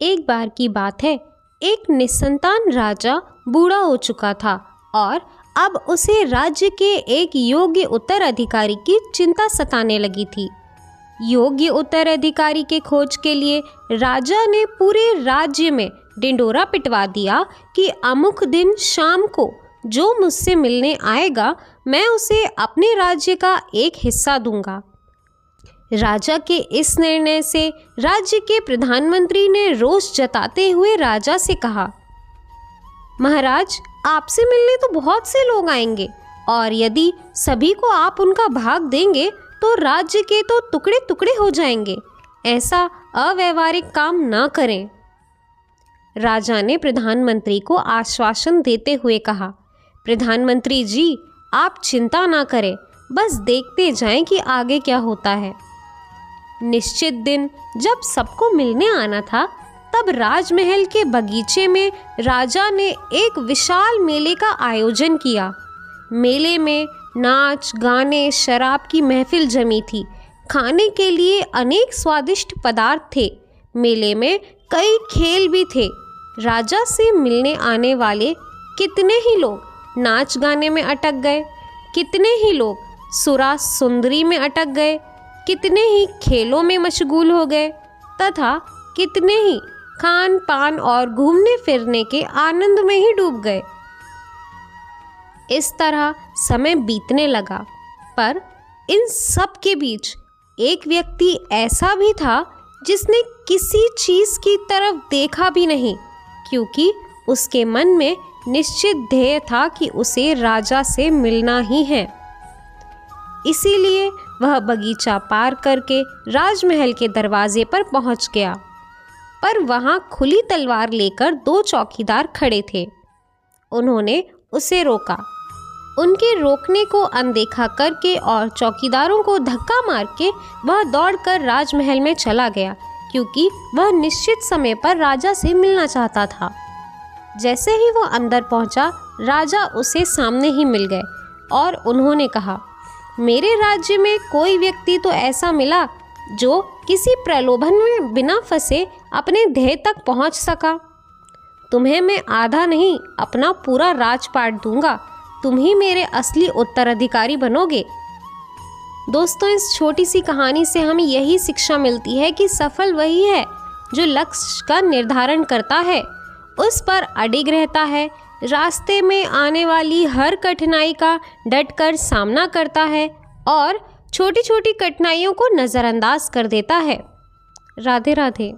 एक बार की बात है, एक निसंतान राजा बूढ़ा हो चुका था और अब उसे राज्य के एक योग्य उत्तराधिकारी की चिंता सताने लगी थी। योग्य उत्तराधिकारी के खोज के लिए राजा ने पूरे राज्य में ढिंढोरा पिटवा दिया कि अमुक दिन शाम को जो मुझसे मिलने आएगा मैं उसे अपने राज्य का एक हिस्सा दूंगा। राजा के इस निर्णय से राज्य के प्रधानमंत्री ने रोष जताते हुए राजा से कहा, महाराज, आपसे मिलने तो बहुत से लोग आएंगे और यदि सभी को आप उनका भाग देंगे तो राज्य के तो टुकड़े टुकड़े हो जाएंगे। ऐसा अव्यावहारिक काम ना करें। राजा ने प्रधानमंत्री को आश्वासन देते हुए कहा, प्रधानमंत्री जी, आप चिंता ना करें, बस देखते जाएं कि आगे क्या होता है। निश्चित दिन जब सबको मिलने आना था, तब राजमहल के बगीचे में राजा ने एक विशाल मेले का आयोजन किया। मेले में नाच, गाने, शराब की महफिल जमी थी। खाने के लिए अनेक स्वादिष्ट पदार्थ थे। मेले में कई खेल भी थे। राजा से मिलने आने वाले कितने ही लोग नाच गाने में अटक गए, कितने ही लोग सुरा सुंदरी में अटक गए, कितने ही खेलों में मशगूल हो गए तथा कितने ही खान पान और घूमने फिरने के आनंद में ही डूब गए। इस तरह समय बीतने लगा, पर इन सब के बीच एक व्यक्ति ऐसा भी था जिसने किसी चीज़ की तरफ देखा भी नहीं, क्योंकि उसके मन में निश्चित ध्येय था कि उसे राजा से मिलना ही है। इसीलिए वह बगीचा पार करके राजमहल के दरवाजे पर पहुंच गया, पर वहां खुली तलवार लेकर 2 चौकीदार खड़े थे। उन्होंने उसे रोका। उनके रोकने को अनदेखा करके और चौकीदारों को धक्का मार के वह दौड़कर राजमहल में चला गया, क्योंकि वह निश्चित समय पर राजा से मिलना चाहता था। जैसे ही वह अंदर पहुंचा, राजा उसे सामने ही मिल गए और उन्होंने कहा, मेरे राज्य में कोई व्यक्ति तो ऐसा मिला जो किसी प्रलोभन में बिना फंसे अपने ध्येय तक पहुंच सका। तुम्हें मैं आधा नहीं, अपना पूरा राजपाट दूंगा। तुम ही मेरे असली उत्तराधिकारी बनोगे। दोस्तों, इस छोटी सी कहानी से हमें यही शिक्षा मिलती है कि सफल वही है जो लक्ष्य का निर्धारण करता है, उस पर अडिग रहता है, रास्ते में आने वाली हर कठिनाई का डटकर सामना करता है और छोटी छोटी कठिनाइयों को नज़रअंदाज कर देता है। राधे राधे।